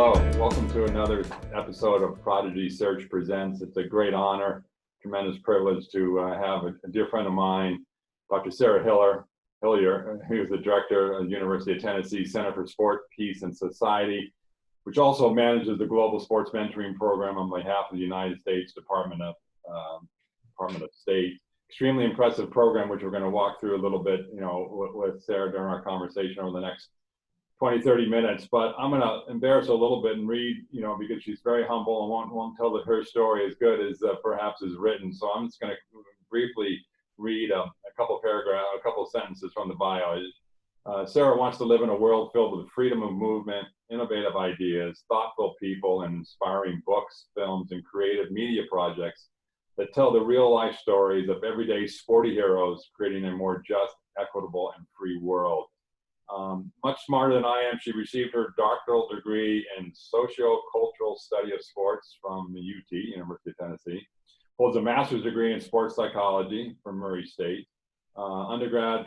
Hello, welcome to another episode of Prodigy Search Presents. It's a great honor, tremendous privilege to have a dear friend of mine, Dr. Sarah Hillyer, who is the director of the University of Tennessee Center for Sport, Peace, and Society, which also manages the Global Sports Mentoring Program on behalf of the United States Department of State. Extremely impressive program, which we're going to walk through a little bit, with Sarah during our conversation over the next 20, 30 minutes, but I'm going to embarrass her a little bit and read, because she's very humble and won't tell that her story as good as perhaps is written. So I'm just going to briefly read a couple sentences from the bio. Sarah wants to live in a world filled with freedom of movement, innovative ideas, thoughtful people, and inspiring books, films, and creative media projects that tell the real life stories of everyday sporty heroes, creating a more just, equitable, and free world. Much smarter than I am, she received her doctoral degree in socio-cultural study of sports from the UT, University of Tennessee, holds a master's degree in sports psychology from Murray State, undergrad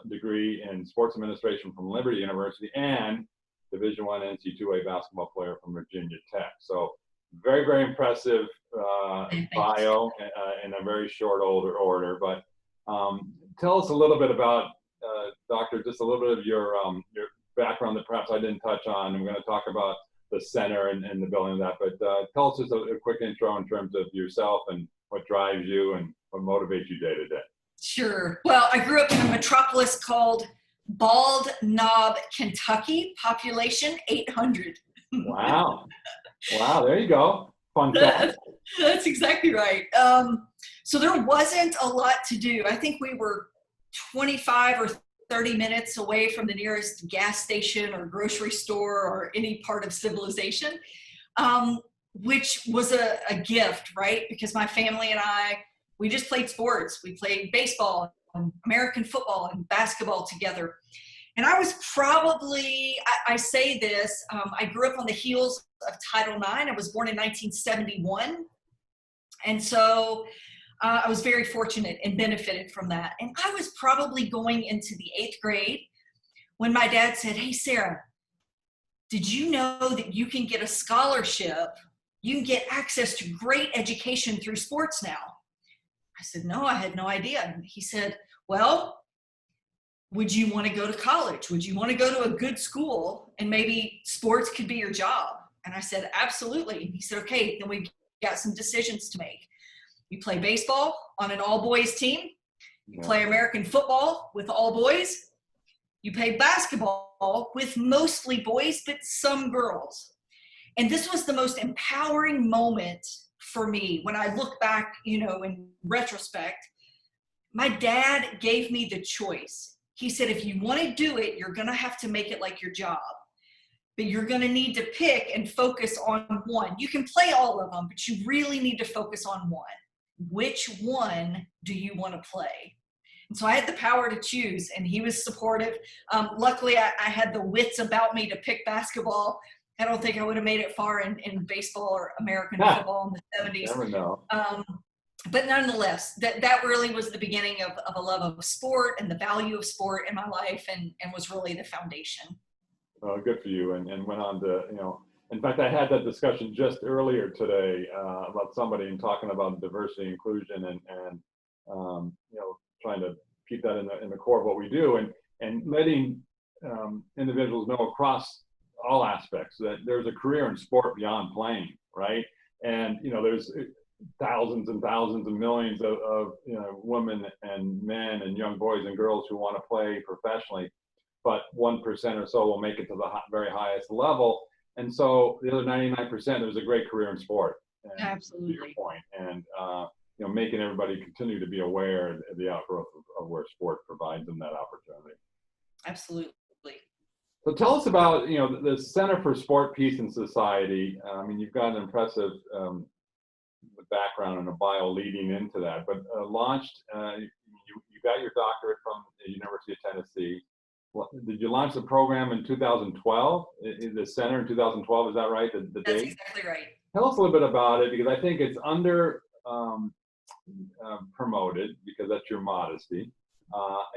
degree in sports administration from Liberty University, and Division I NC2A basketball player from Virginia Tech. So very, very impressive bio in a very short order. But tell us a little bit about Doctor, just a little bit of your background that perhaps I didn't touch on. I'm going to talk about the center and the building of that, but tell us just a quick intro in terms of yourself and what drives you and what motivates you day to day. Sure. Well, I grew up in a metropolis called Bald Knob, Kentucky, population 800. Wow. Wow, there you go. Fun fact. That's exactly right. So there wasn't a lot to do. I think we were 25 or 30 minutes away from the nearest gas station or grocery store or any part of civilization, which was a gift, right? Because my family and we just played sports. We played baseball, and American football, and basketball together. And I was probably, I say this, I grew up on the heels of Title IX. I was born in 1971. And so I was very fortunate and benefited from that. And I was probably going into the 8th grade when my dad said, "Hey, Sarah, did you know that you can get a scholarship? You can get access to great education through sports now?" I said, "No, I had no idea." And he said, "Well, would you want to go to college? Would you want to go to a good school and maybe sports could be your job?" And I said, "Absolutely." And he said, "Okay, then we've got some decisions to make. You play baseball on an all-boys team. You play American football with all boys. You play basketball with mostly boys, but some girls." And this was the most empowering moment for me when I look back, in retrospect. My dad gave me the choice. He said, "If you want to do it, you're going to have to make it like your job. But you're going to need to pick and focus on one. You can play all of them, but you really need to focus on one. Which one do you want to play?" And so I had the power to choose, and he was supportive. Luckily, I had the wits about me to pick basketball. I don't think I would have made it far in baseball or American football in the 70s. Never know. But nonetheless, that really was the beginning of a love of sport and the value of sport in my life, and was really the foundation. Well, good for you, and went on to, in fact, I had that discussion just earlier today about somebody and talking about diversity, inclusion, and trying to keep that in the core of what we do, and letting individuals know across all aspects that there's a career in sport beyond playing, right? And there's thousands and thousands and millions of women and men and young boys and girls who want to play professionally, but 1% or so will make it to the very highest level. And so the other 99%, there's a great career in sport. And absolutely. To your point. And, making everybody continue to be aware of the outgrowth of where sport provides them that opportunity. Absolutely. So tell us about, the Center for Sport, Peace, and Society. You've got an impressive background and a bio leading into that, but launched, you got your doctorate from the University of Tennessee. Did you launch the program in 2012? The center in 2012, is that right? The That's date? exactly right. Tell us a little bit about it, because I think it's under promoted, because that's your modesty.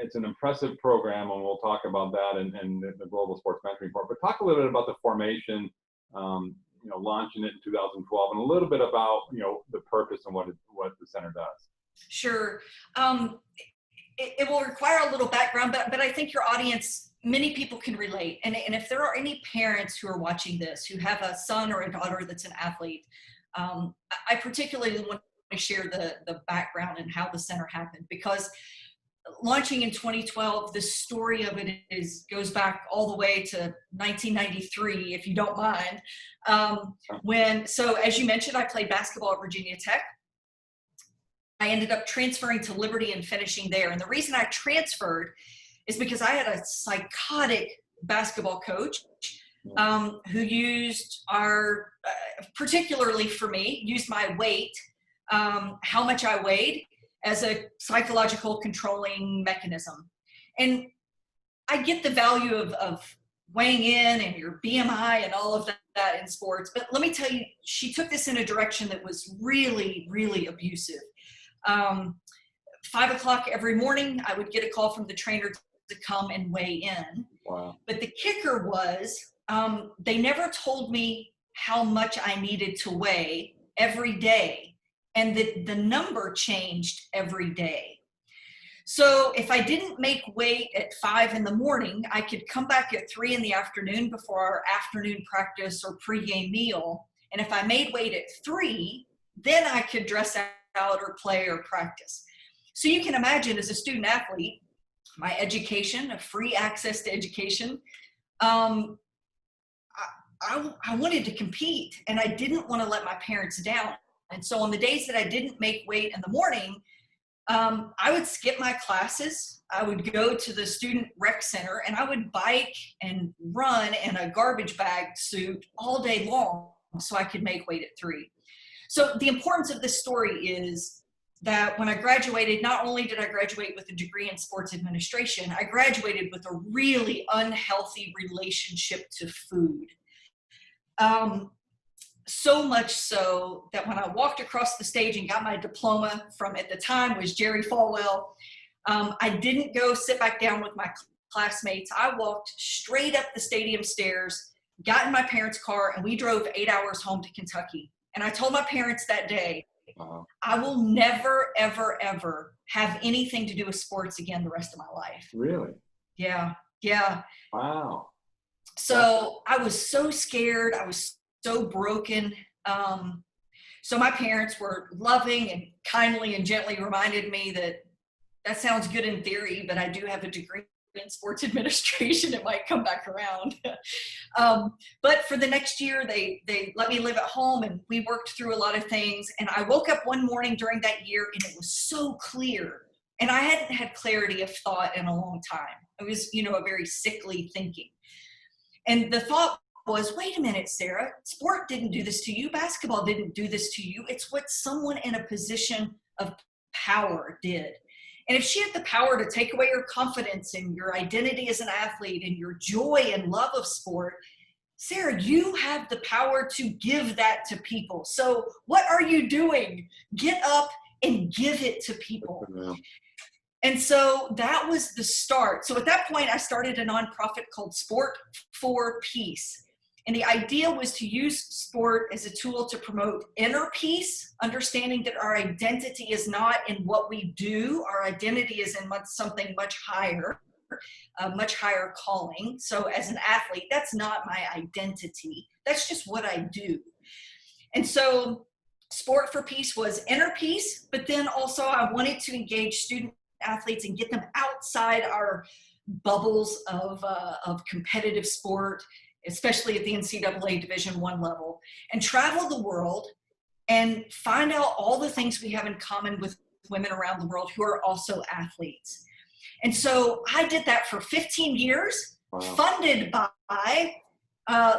It's an impressive program, and we'll talk about that and the Global Sports Mentoring Program. But talk a little bit about the formation launching it in 2012, and a little bit about, the purpose and what the center does. Sure. It will require a little background, but I think your audience, many people can relate. And if there are any parents who are watching this, who have a son or a daughter that's an athlete, I particularly want to share the background and how the center happened, because launching in 2012, the story of it goes back all the way to 1993, if you don't mind. So as you mentioned, I played basketball at Virginia Tech. I ended up transferring to Liberty and finishing there. And the reason I transferred is because I had a psychotic basketball coach who used particularly for me, used my weight, how much I weighed, as a psychological controlling mechanism. And I get the value of weighing in and your BMI and all of that in sports. But let me tell you, she took this in a direction that was really, really abusive. 5 o'clock every morning, I would get a call from the trainer to come and weigh in. Wow. But the kicker was, they never told me how much I needed to weigh every day. And the number changed every day. So if I didn't make weight at 5 in the morning, I could come back at 3 in the afternoon before our afternoon practice or pregame meal. And if I made weight at 3, then I could dress out or play or practice. So you can imagine, as a student athlete, my education, a free access to education, I wanted to compete, and I didn't want to let my parents down. And so on the days that I didn't make weight in the morning, I would skip my classes. I would go to the student rec center, and I would bike and run in a garbage bag suit all day long so I could make weight at 3. So the importance of this story is that when I graduated, not only did I graduate with a degree in sports administration, I graduated with a really unhealthy relationship to food. So much so that when I walked across the stage and got my diploma from, at the time, was Jerry Falwell, I didn't go sit back down with my classmates. I walked straight up the stadium stairs, got in my parents' car, and we drove 8 hours home to Kentucky. And I told my parents that day, I will never, ever, ever have anything to do with sports again the rest of my life. Really? Yeah. Wow. So I was so scared. I was so broken. So my parents were loving and kindly and gently reminded me that sounds good in theory, but I do have a degree in sports administration. It might come back around. But for the next year, they let me live at home, and we worked through a lot of things. And I woke up one morning during that year, and it was so clear. And I hadn't had clarity of thought in a long time. It was, a very sickly thinking. And the thought was, wait a minute, Sarah, sport didn't do this to you. Basketball didn't do this to you. It's what someone in a position of power did. And if she had the power to take away your confidence and your identity as an athlete and your joy and love of sport, Sarah, you have the power to give that to people. So what are you doing? Get up and give it to people. And so that was the start. So at that point, I started a nonprofit called Sport for Peace. And the idea was to use sport as a tool to promote inner peace, understanding that our identity is not in what we do. Our identity is in something much higher, a much higher calling. So as an athlete, that's not my identity. That's just what I do. And so Sport for Peace was inner peace, but then also I wanted to engage student athletes and get them outside our bubbles of competitive sport, especially at the NCAA Division I level, and travel the world and find out all the things we have in common with women around the world who are also athletes. And so I did that for 15 years, funded by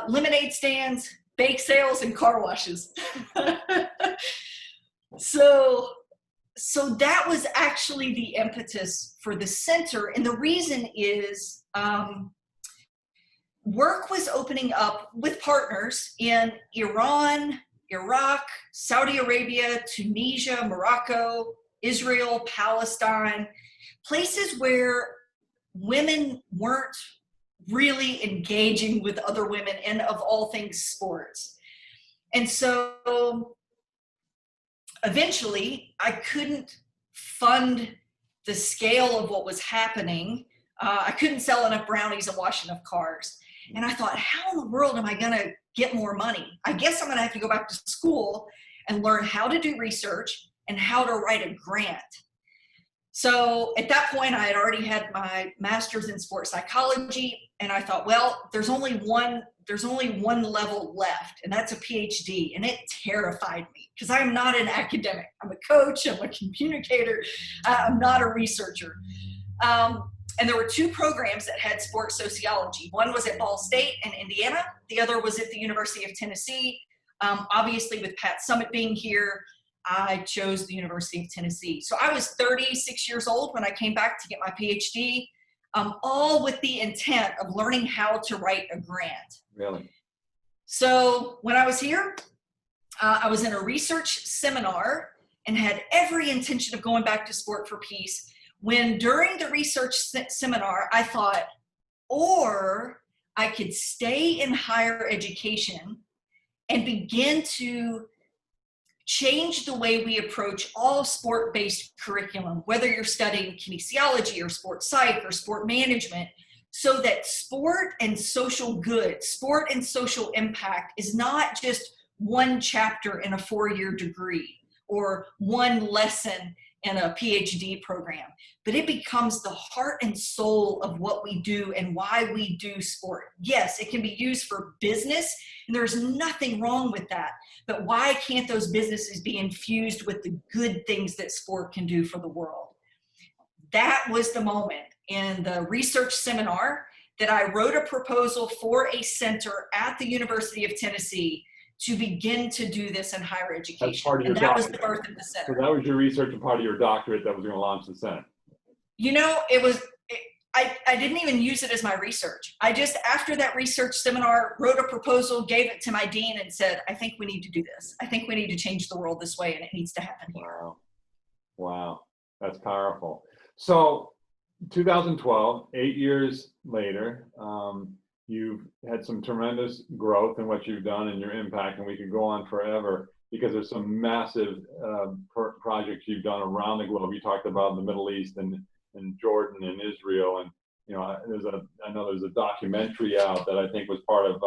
lemonade stands, bake sales, and car washes. So that was actually the impetus for the center. And the reason is, work was opening up with partners in Iran, Iraq, Saudi Arabia, Tunisia, Morocco, Israel, Palestine, places where women weren't really engaging with other women and of all things sports. And so eventually I couldn't fund the scale of what was happening. I couldn't sell enough brownies and wash enough cars. And I thought, how in the world am I going to get more money? I guess I'm going to have to go back to school and learn how to do research and how to write a grant. So at that point, I had already had my master's in sports psychology, and I thought, well, there's only one level left, and that's a PhD. And it terrified me because I'm not an academic. I'm a coach, I'm a communicator, I'm not a researcher. And there were two programs that had sports sociology. One was at Ball State in Indiana. The other was at the University of Tennessee. Obviously, with Pat Summitt being here, I chose the University of Tennessee. So I was 36 years old when I came back to get my PhD, all with the intent of learning how to write a grant. Really? So when I was here, I was in a research seminar and had every intention of going back to Sport for Peace, when during the research seminar, I thought, or I could stay in higher education and begin to change the way we approach all sport-based curriculum, whether you're studying kinesiology or sports psych or sport management, so that sport and social good, sport and social impact is not just one chapter in a 4-year degree or one lesson in a PhD program, but it becomes the heart and soul of what we do and why we do sport. Yes, it can be used for business, and there's nothing wrong with that. But why can't those businesses be infused with the good things that sport can do for the world? That was the moment in the research seminar that I wrote a proposal for a center at the University of Tennessee to begin to do this in higher education. That's part of your and that was doctorate. the birth of the center. So that was your research and part of your doctorate that was going to launch the center. You know, I didn't even use it as my research. I just, after that research seminar, wrote a proposal, gave it to my dean and said, I think we need to do this. I think we need to change the world this way, and it needs to happen here. Wow. Wow. That's powerful. So 2012, 8 years later, you've had some tremendous growth in what you've done and your impact, and we could go on forever because there's some massive projects you've done around the globe. You talked about the Middle East and Jordan and Israel, and you know, I know there's a documentary out that I think was part of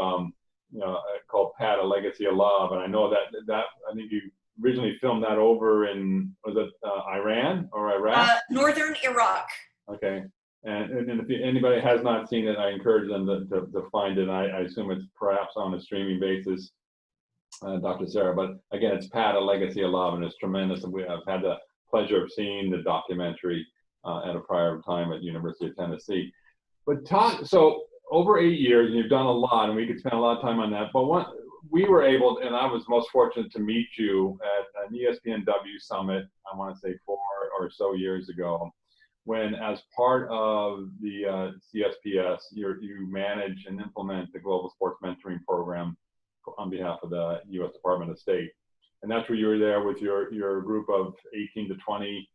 called Pat, A Legacy of Love, and I know that I think you originally filmed that over in, was it Iran or Iraq? Northern Iraq. Okay. And if anybody has not seen it, I encourage them to find it. I assume it's perhaps on a streaming basis, Dr. Sarah. But again, it's Pat, A Legacy of Love, and it's tremendous. And I've had the pleasure of seeing the documentary at a prior time at University of Tennessee. But so over 8 years, and you've done a lot, and we could spend a lot of time on that. But we were able, and I was most fortunate to meet you at an espnW summit, I want to say 4 or so years ago, when as part of the CSPS, you manage and implement the Global Sports Mentoring Program on behalf of the U.S. Department of State. And that's where you were there with your group of 18 to 20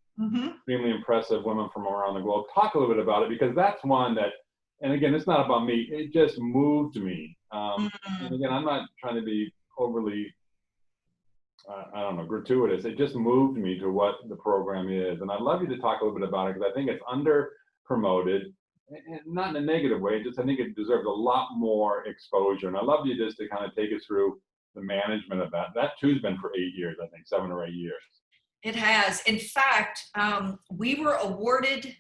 extremely impressive women from around the globe. Talk a little bit about it, because that's one that, and again, it's not about me, it just moved me. And again, I'm not trying to be overly I don't know, gratuitous. It just moved me to what the program is. And I'd love you to talk a little bit about it, because I think it's under promoted, and not in a negative way, just I think it deserves a lot more exposure. And I'd love you just to kind of take us through the management of that. That too's been for 8 years, I think, 7 or 8 years. It has. In fact, we were awarded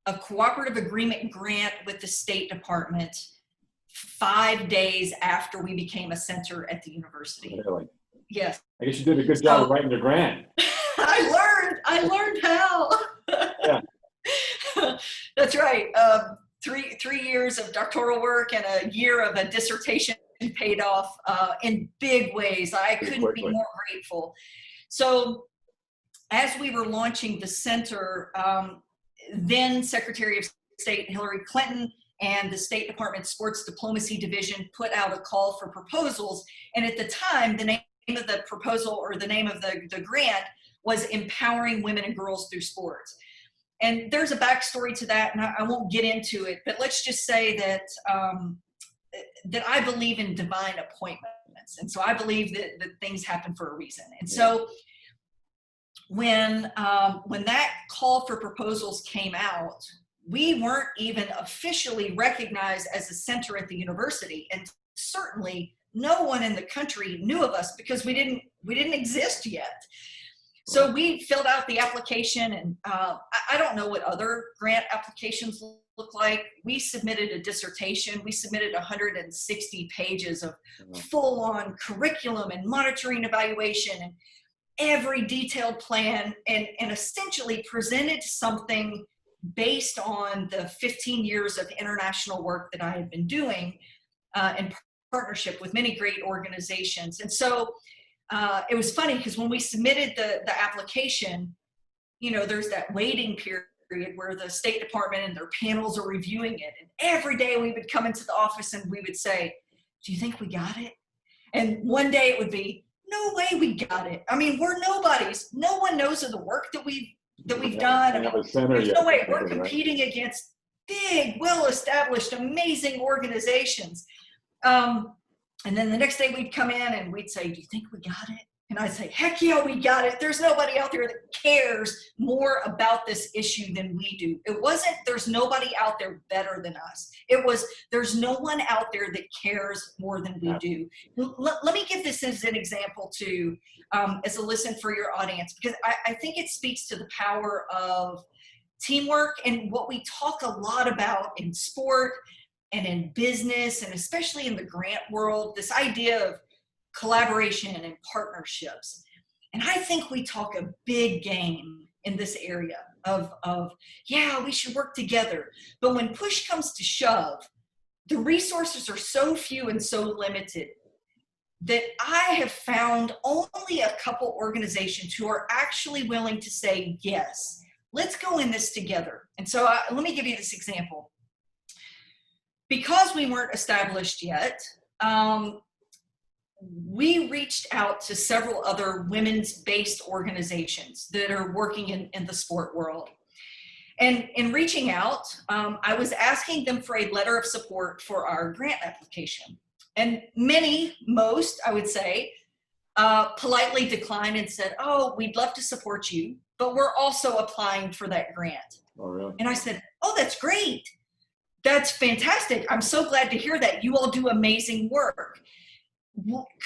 a cooperative agreement grant with the State Department 5 days after we became a center at the university. Really? Yes. I guess you did a good job of writing your grant. I learned how. Yeah. That's right. 3 years of doctoral work and a year of a dissertation paid off in big ways. I couldn't be more grateful. So as we were launching the center, then Secretary of State Hilary Clinton and the State Department Sports Diplomacy Division put out a call for proposals. And at the time, the name of the proposal, or the name of the grant, was Empowering Women and Girls Through Sports. And there's a backstory to that, and I won't get into it, but let's just say that that I believe in divine appointments. And so I believe that things happen for a reason. And so when that call for proposals came out, we weren't even officially recognized as a center at the university. And certainly no one in the country knew of us because we didn't exist yet. So we filled out the application, and I don't know what other grant applications look like. We submitted a dissertation. We submitted 160 pages of full-on curriculum and monitoring evaluation and every detailed plan, and essentially presented something based on the 15 years of international work that I had been doing in partnership with many great organizations. And so it was funny because when we submitted the application, there's that waiting period where the State Department and their panels are reviewing it. And every day we would come into the office and we would say, do you think we got it? And one day it would be, no way we got it. I mean, we're nobodies. No one knows of the work that we've done. I mean, there's no way we're competing against big, well-established, amazing organizations. And then the next day we'd come in and we'd say, do you think we got it? And I'd say, heck yeah, we got it. There's nobody out there that cares more about this issue than we do. It wasn't, there's nobody out there better than us. It was, there's no one out there that cares more than we do. Let me give this as an example too, as a listen for your audience, because I think it speaks to the power of teamwork and what we talk a lot about in sport and in business, and especially in the grant world, this idea of collaboration and partnerships. And I think we talk a big game in this area of yeah, we should work together. But when push comes to shove, the resources are so few and so limited that I have found only a couple organizations who are actually willing to say, yes, let's go in this together. And so let me give you this example. Because we weren't established yet, we reached out to several other women's-based organizations that are working in the sport world. And in reaching out, I was asking them for a letter of support for our grant application. And most, I would say, politely declined and said, oh, we'd love to support you, but we're also applying for that grant. Oh, really? And I said, oh, that's great. That's fantastic. I'm so glad to hear that. You all do amazing work.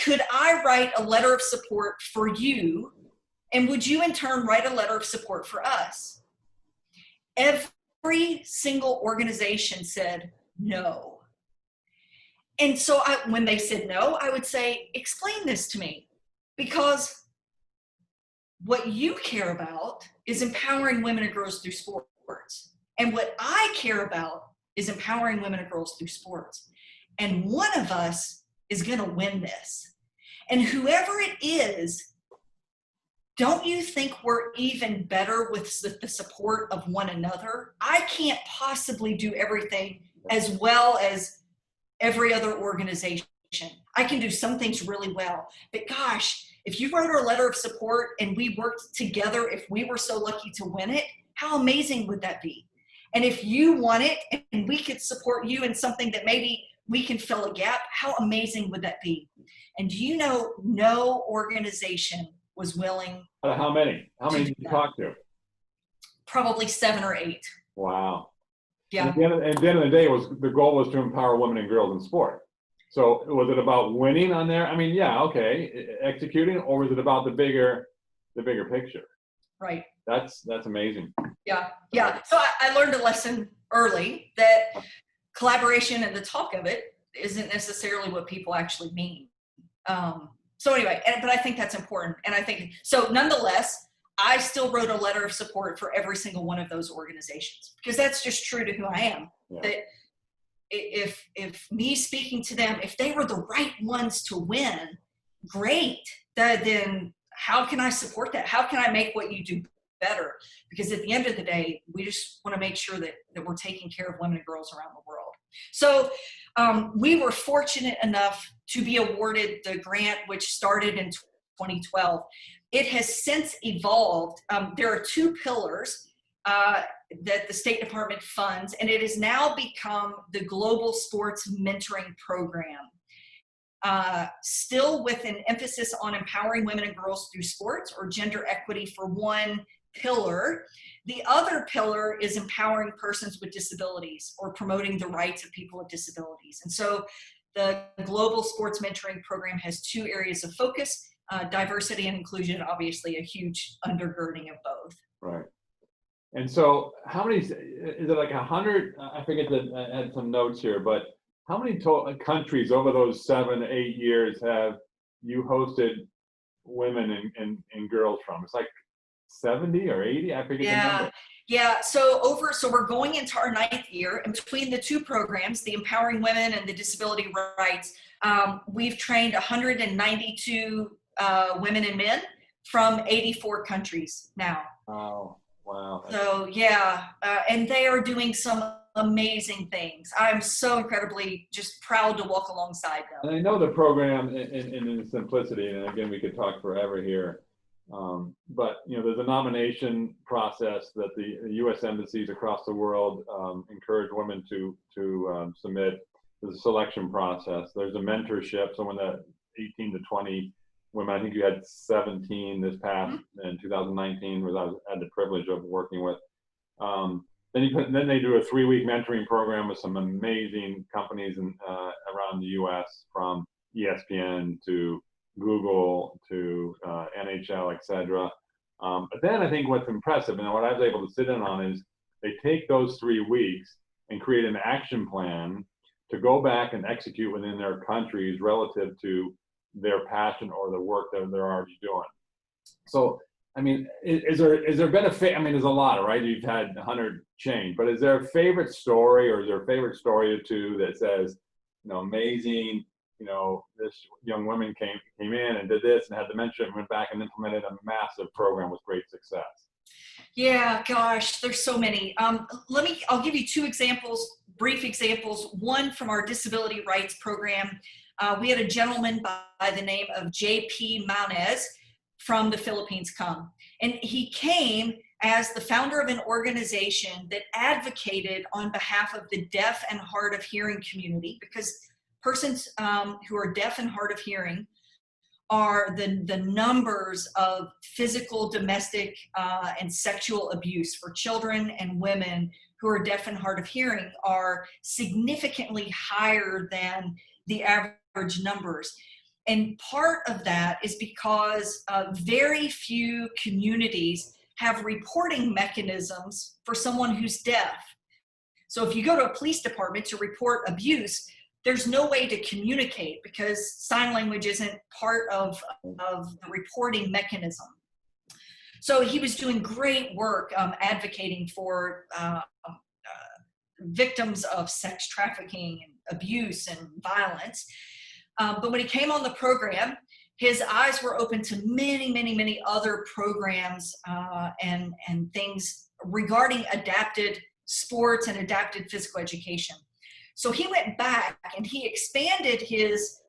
Could I write a letter of support for you? And would you in turn write a letter of support for us? Every single organization said no. And so when they said no, I would say, explain this to me. Because what you care about is empowering women and girls through sports. And what I care about is empowering women and girls through sports. And one of us is going to win this. And whoever it is, don't you think we're even better with the support of one another? I can't possibly do everything as well as every other organization. I can do some things really well. But gosh, if you wrote our letter of support and we worked together, if we were so lucky to win it, how amazing would that be? And if you want it and we could support you in something that maybe we can fill a gap, how amazing would that be? And do you know, no organization was willing. How many? How many did you talk to? Probably 7 or 8. Wow. Yeah. And at the end of the day, the goal was to empower women and girls in sport. So was it about winning on there? I mean, yeah, okay, executing, or was it about the bigger picture? Right. That's amazing. Yeah, yeah. So I learned a lesson early that collaboration and the talk of it isn't necessarily what people actually mean. So anyway, but I think that's important. And I think, so nonetheless, I still wrote a letter of support for every single one of those organizations, because that's just true to who I am. Yeah. That if me speaking to them, if they were the right ones to win, great. Then how can I support that? How can I make what you do better? Because at the end of the day, we just want to make sure that we're taking care of women and girls around the world. So we were fortunate enough to be awarded the grant, which started in 2012. It has since evolved. There are 2 pillars. that the State Department funds, and it has now become the Global Sports Mentoring Program. Still with an emphasis on empowering women and girls through sports, or gender equity for one pillar. The other pillar is empowering persons with disabilities, or promoting the rights of people with disabilities. And so the Global Sports Mentoring Program has two areas of focus, diversity and inclusion, obviously a huge undergirding of both. Right. And so how many, is it like 100? I forget that I had some notes here, but how many countries over those 7-8 years have you hosted women and girls from? It's like 70 or 80? I forget the number. Yeah, so we're going into our 9th year, and between the two programs, the Empowering Women and the Disability Rights, we've trained 192 women and men from 84 countries now. Oh, wow. So yeah, and they are doing some amazing things. I'm so incredibly just proud to walk alongside them. And I know the program in its simplicity, and again, we could talk forever here. But there's a nomination process that the U.S. embassies across the world encourage women to submit. There's a selection process. There's a mentorship. So when the 18 to 20 women, I think you had 17 this past in 2019, was I had the privilege of working with. Then they do a 3-week mentoring program with some amazing companies around the U.S., from ESPN to Google to NHL, etc. But then I think what's impressive, and what I was able to sit in on, is they take those 3 weeks and create an action plan to go back and execute within their countries relative to their passion or the work that they're already doing. So, I mean, is there been a there's a lot, right? You've had 100 change, but is there a favorite story, or is there a favorite story or two that says, amazing, this young woman came in and did this and had dementia and went back and implemented a massive program with great success? Yeah, gosh, there's so many. I'll give you 2 examples, brief examples. One from our disability rights program. We had a gentleman by the name of J.P. Manez from the Philippines come. And he came as the founder of an organization that advocated on behalf of the deaf and hard of hearing community, because persons who are deaf and hard of hearing are the numbers of physical, domestic, and sexual abuse for children and women who are deaf and hard of hearing are significantly higher than the average numbers. And part of that is because very few communities have reporting mechanisms for someone who's deaf. So if you go to a police department to report abuse, there's no way to communicate because sign language isn't part of the reporting mechanism. So he was doing great work advocating for victims of sex trafficking, and abuse, and violence. But when he came on the program, his eyes were open to many, many, many other programs and things regarding adapted sports and adapted physical education. So he went back and he expanded his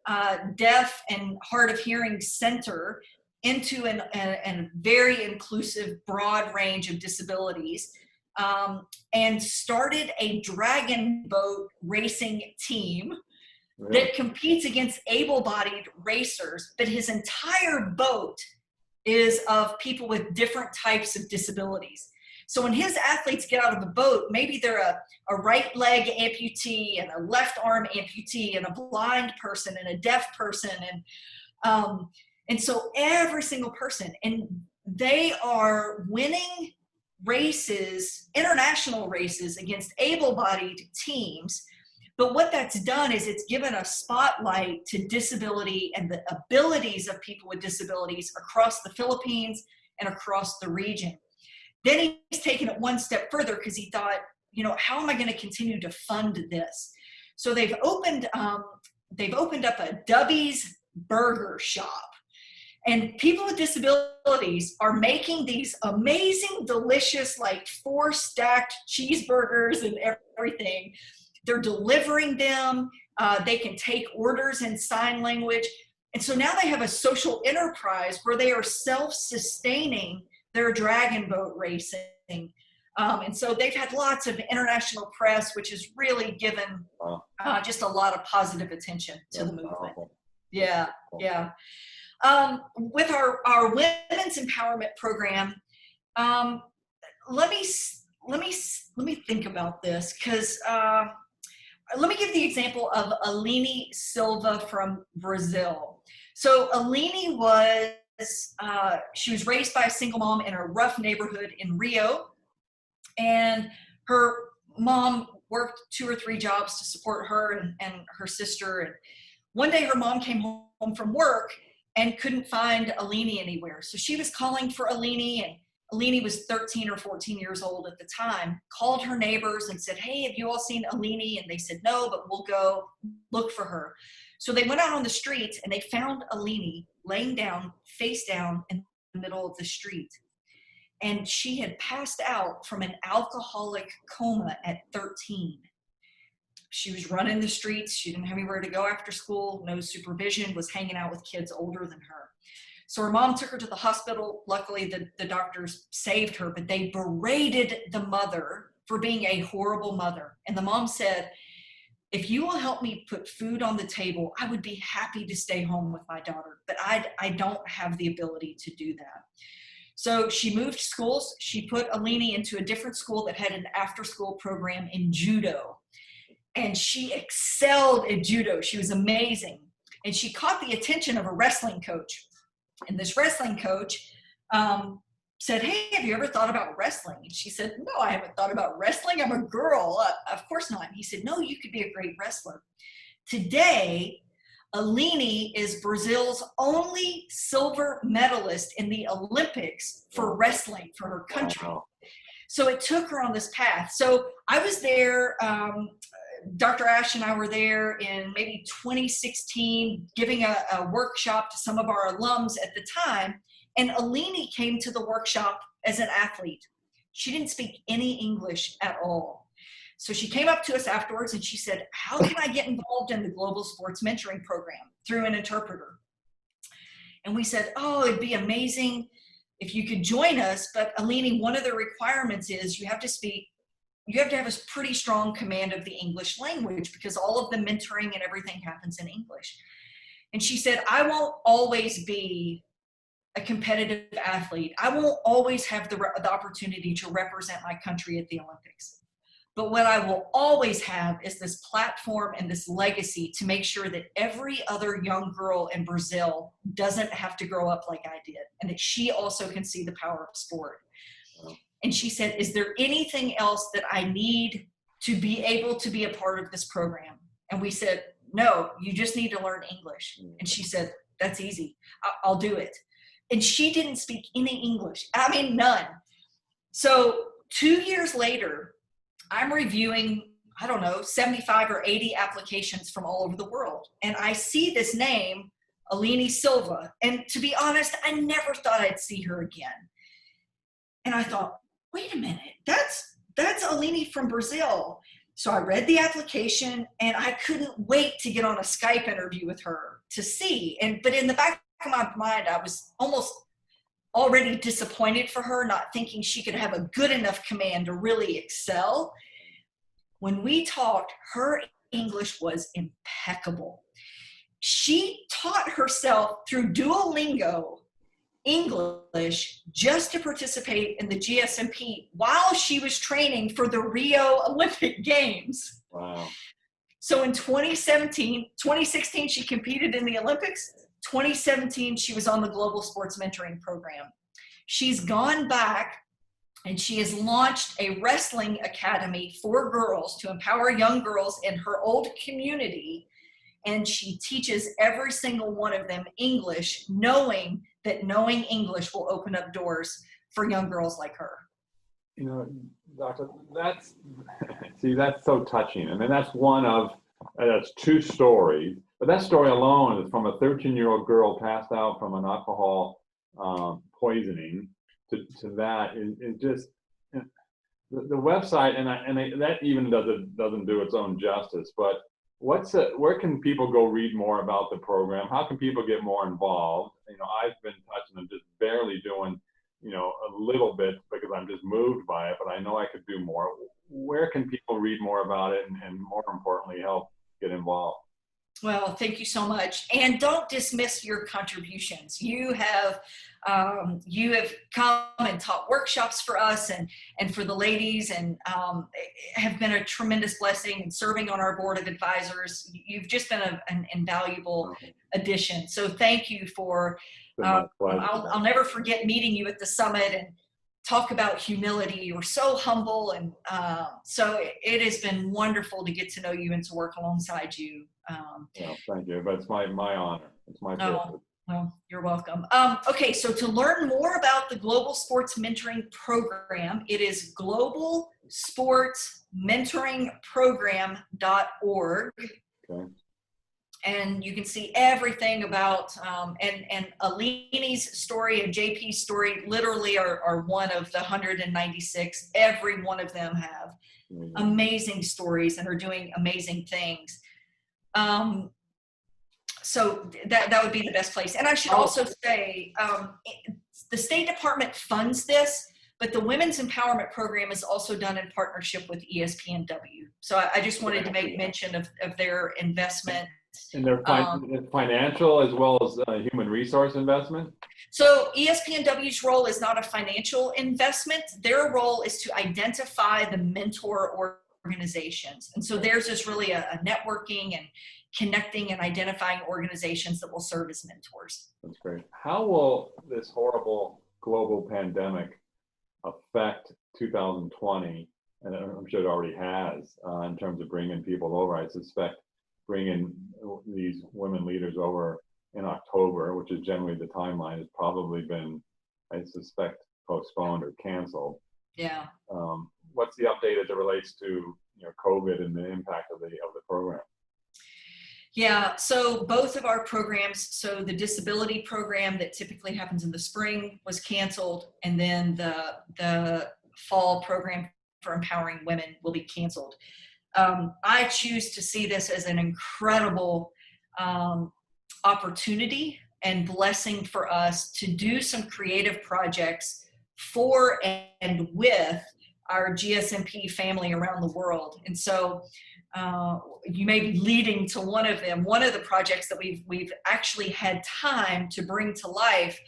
deaf and hard of hearing center into a very inclusive, broad range of disabilities, and started a dragon boat racing team that competes against able-bodied racers, but his entire boat is of people with different types of disabilities. So when his athletes get out of the boat, maybe they're a right leg amputee and a left arm amputee and a blind person and a deaf person. And so every single person, and they are winning races, international races against able-bodied teams. But what that's done is it's given a spotlight to disability and the abilities of people with disabilities across the Philippines and across the region. Then he's taken it one step further because he thought, how am I going to continue to fund this? So they've opened up a Dubby's Burger Shop. And people with disabilities are making these amazing, delicious, 4 stacked cheeseburgers and everything. They're delivering them. They can take orders in sign language. And so now they have a social enterprise where they are self-sustaining their dragon boat racing. And so they've had lots of international press, which has really given just a lot of positive attention to the movement. Powerful. Yeah, yeah. With our women's empowerment program, let me think about this, because let me give the example of Aline Silva from Brazil. So Aline she was raised by a single mom in a rough neighborhood in Rio, and her mom worked 2 or 3 jobs to support her and her sister. And one day her mom came home from work and couldn't find Aline anywhere. So she was calling for Aline, and Aline was 13 or 14 years old at the time, called her neighbors and said, "Hey, have you all seen Aline?" And they said, "No, but we'll go look for her." So they went out on the street and they found Aline laying down, face down in the middle of the street. And she had passed out from an alcoholic coma at 13. She was running the streets. She didn't have anywhere to go after school, no supervision, was hanging out with kids older than her. So her mom took her to the hospital. Luckily, the doctors saved her, but they berated the mother for being a horrible mother. And the mom said, "If you will help me put food on the table, I would be happy to stay home with my daughter, but I don't have the ability to do that." So she moved schools. She put Aline into a different school that had an after-school program in judo. And she excelled at judo. She was amazing. And she caught the attention of a wrestling coach. And this wrestling coach said, "Hey, have you ever thought about wrestling?" And she said, "No, I haven't thought about wrestling. I'm a girl. Of course not." And he said, "No, you could be a great wrestler." Today, Aline is Brazil's only silver medalist in the Olympics for wrestling for her country. Wow. So it took her on this path. So I was there, Dr. Ash and I were there in maybe 2016, giving a workshop to some of our alums at the time. And Aline came to the workshop as an athlete. She didn't speak any English at all. So she came up to us afterwards and she said, "How can I get involved in the Global Sports Mentoring Program through an interpreter?" And we said, "Oh, it'd be amazing if you could join us. But Aline, one of the requirements is you have to have a pretty strong command of the English language, because all of the mentoring and everything happens in English." And she said, "I won't always be a competitive athlete. I won't always have the opportunity to represent my country at the Olympics. But what I will always have is this platform and this legacy to make sure that every other young girl in Brazil doesn't have to grow up like I did, and that she also can see the power of sport." And she said, "Is there anything else that I need to be able to be a part of this program?" And we said, "No, you just need to learn English." And she said, "That's easy. I'll do it." And she didn't speak any English. I mean, none. So 2 years later, I'm reviewing, I don't know, 75 or 80 applications from all over the world. And I see this name, Aline Silva. And to be honest, I never thought I'd see her again. And I thought, wait a minute, that's Aline from Brazil. So I read the application and I couldn't wait to get on a Skype interview with her to see. But in the back of my mind, I was almost already disappointed for her, not thinking she could have a good enough command to really excel. When we talked, her English was impeccable. She taught herself through Duolingo English just to participate in the GSMP while she was training for the Rio Olympic Games. Wow. So in 2016, she competed in the Olympics. 2017, she was on the Global Sports Mentoring Program. She's gone back and she has launched a wrestling academy for girls to empower young girls in her old community. And she teaches every single one of them English, knowing that knowing English will open up doors for young girls like her. You know, Doctor, that's so touching. I mean, that's 2 stories. But that story alone is from a 13-year-old girl passed out from an alcohol poisoning to that is just the website, and that even doesn't do its own justice. But where can people go read more about the program? How can people get more involved? You know, I've been touching and just barely doing a little bit because I'm just moved by it, but I know I could do more. Where can people read more about it and more importantly, help get involved? Well, thank you so much. And don't dismiss your contributions. You have come and taught workshops for us and for the ladies, and have been a tremendous blessing in serving on our board of advisors. You've just been an invaluable addition. So thank you for, I'll never forget meeting you at the summit and talk about humility. You were so humble. And so it has been wonderful to get to know you and to work alongside you. Thank you. But it's my honor. It's my privilege. Well, you're welcome. Okay, so to learn more about the Global Sports Mentoring Program, it is globalsportsmentoringprogram.org. Okay. And you can see everything about, and Alini's story and JP's story literally are one of the 196. Every one of them have amazing stories and are doing amazing things. So that would be the best place. And I should also say, the State Department funds this, but the Women's Empowerment Program is also done in partnership with ESPNW. So I just wanted to make mention of their investment. And their financial as well as human resource investment? So ESPNW's role is not a financial investment. Their role is to identify the mentor organizations. And so theirs is really a networking and connecting and identifying organizations that will serve as mentors. That's great. How will this horrible global pandemic affect 2020? And I'm sure it already has in terms of bringing people over. I suspect bringing these women leaders over in October, which is generally the timeline, has probably been, I suspect, postponed or canceled. Yeah. What's the update as it relates to COVID and the impact of the program? Yeah, so both of our programs, so the disability program that typically happens in the spring was canceled, and then the fall program for empowering women will be canceled. I choose to see this as an incredible opportunity and blessing for us to do some creative projects for and with our GSMP family around the world. And so you may be leading to one of them. One of the projects that we've actually had time to bring to life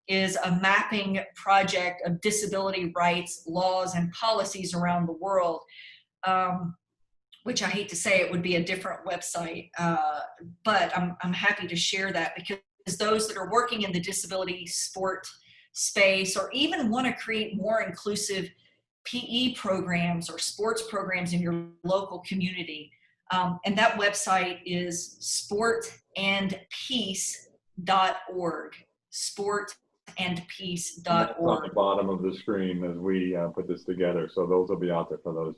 is a mapping project of disability rights, laws, and policies around the world. Which I hate to say, it would be a different website, but I'm happy to share that, because those that are working in the disability sport space, or even want to create more inclusive PE programs or sports programs in your local community, and that website is sportandpeace.org. Sportandpeace.org. That's on the bottom of the screen as we put this together, so those will be out there for those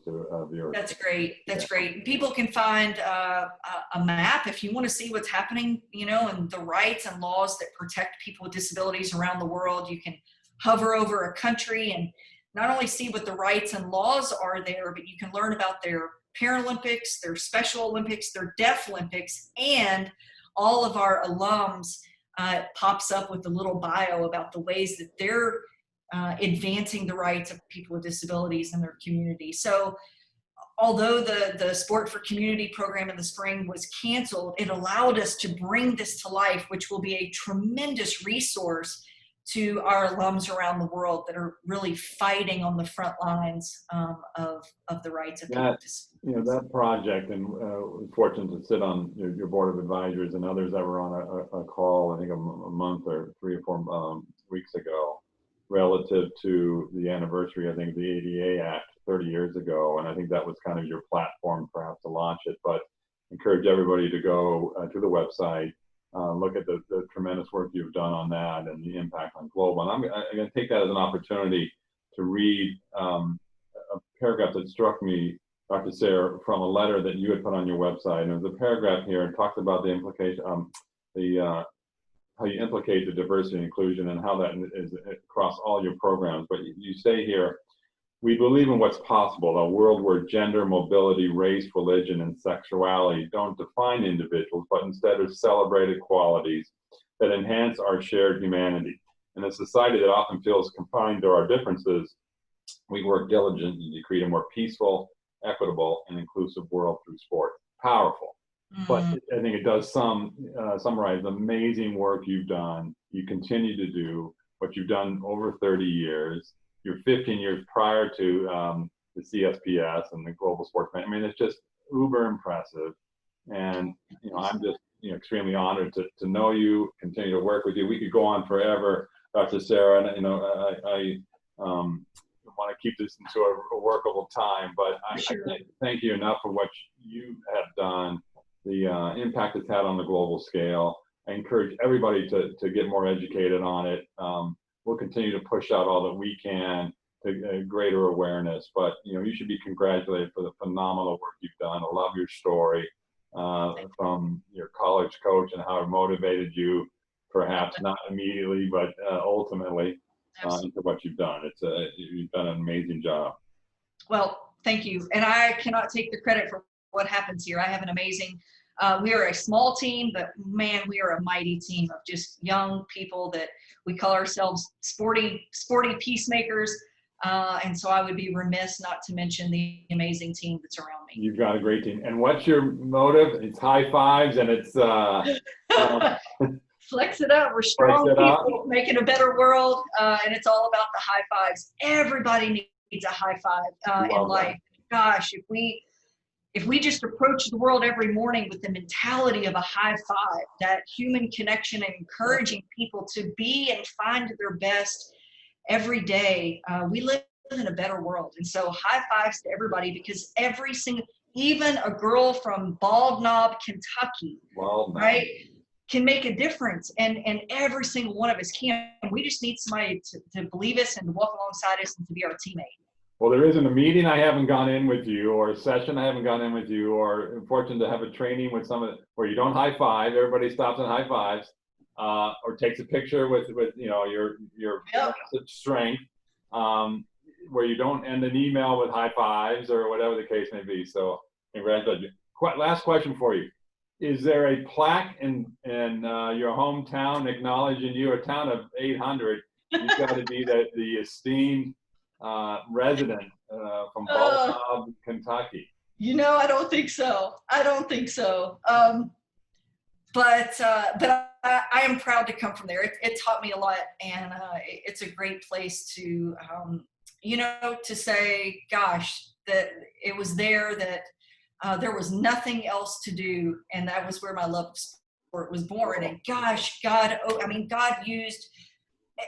viewers. That's great. That's great. People can find a map if you want to see what's happening, and the rights and laws that protect people with disabilities around the world. You can hover over a country and not only see what the rights and laws are there, but you can learn about their Paralympics, their Special Olympics, their Deaf Olympics, and all of our alums. It pops up with a little bio about the ways that they're advancing the rights of people with disabilities in their community. So although the Sport for Community program in the spring was canceled, it allowed us to bring this to life, which will be a tremendous resource to our alums around the world that are really fighting on the front lines of the rights of people with disabilities. That project, and was fortunate to sit on your board of advisors and others that were on a call, I think a month or 3 or 4 weeks ago, relative to the anniversary, I think, of the ADA Act 30 years ago. And I think that was kind of your platform perhaps to launch it, but encourage everybody to go to the website, look at the tremendous work you've done on that and the impact on global. And I'm going to take that as an opportunity to read a paragraph that struck me, Dr. Sarah, from a letter that you had put on your website. And there's a paragraph here and talks about the implication, how you implicate the diversity and inclusion and how that is across all your programs. But you say here, we believe in what's possible, a world where gender, mobility, race, religion, and sexuality don't define individuals, but instead are celebrated qualities that enhance our shared humanity. In a society that often feels confined to our differences, we work diligently to create a more peaceful, equitable, and inclusive world through sport. Powerful. But I think it does summarize the amazing work you've done. You continue to do what you've done over 30 years. You're 15 years prior to the CSPS and the Global Sports. I mean, it's just uber impressive. And, I'm just, extremely honored to know you, continue to work with you. We could go on forever, Dr. Sarah, and, I want to keep this into a workable time, but I can't thank you enough for what you have done, the impact it's had on the global scale. I encourage everybody to get more educated on it. We'll continue to push out all that we can to greater awareness, but you should be congratulated for the phenomenal work you've done. I love your story from your college coach and how it motivated you, perhaps not immediately, but ultimately into what you've done. You've done an amazing job. Well, thank you. And I cannot take the credit for what happens here. I have an amazing, we are a small team, but man, we are a mighty team of just young people that we call ourselves sporty peacemakers. And so I would be remiss not to mention the amazing team that's around me. You've got a great team. And what's your motive? It's high fives and it's flex it up. We're strong people making a better world, and it's all about the high fives. Everybody needs a high five in life. Gosh, if we just approach the world every morning with the mentality of a high five, that human connection and encouraging people to be and find their best every day, we live in a better world. And so high fives to everybody, because every single, even a girl from Bald Knob, Kentucky, right, can make a difference, and every single one of us can. We just need somebody to believe us and to walk alongside us and to be our teammate. Well, there isn't a meeting I haven't gone in with you, or a session I haven't gone in with you, or fortunate to have a training with where you don't high five, everybody stops and high fives, or takes a picture with your massive strength, where you don't end an email with high fives or whatever the case may be. So congratulations. Last question for you. Is there a plaque in your hometown acknowledging you? A town of 800, you've got to be the esteemed resident from Bald Knob, Kentucky. I don't think so. But I am proud to come from there. It taught me a lot, and it's a great place to to say, gosh, that it was there, that there was nothing else to do, and that was where my love of sport was born. And gosh, God used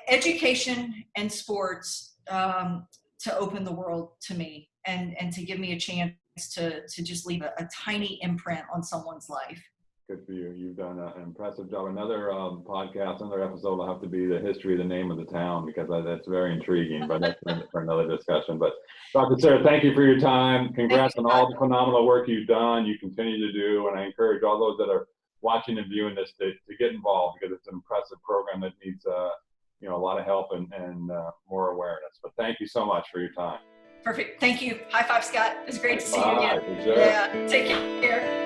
education and sports to open the world to me, and to give me a chance to just leave a tiny imprint on someone's life. Good for you. You've done an impressive job. Another podcast, another episode will have to be the history of the name of the town, because that's very intriguing, but that's for another discussion. But Dr. Sarah, thank you for your time. Congrats on all the phenomenal work you've done, you continue to do, and I encourage all those that are watching and viewing this to get involved, because it's an impressive program that needs a lot of help and more awareness. But thank you so much for your time. Perfect. Thank you. High five, Scott. It's great to see you again. Sure. Yeah. Take care.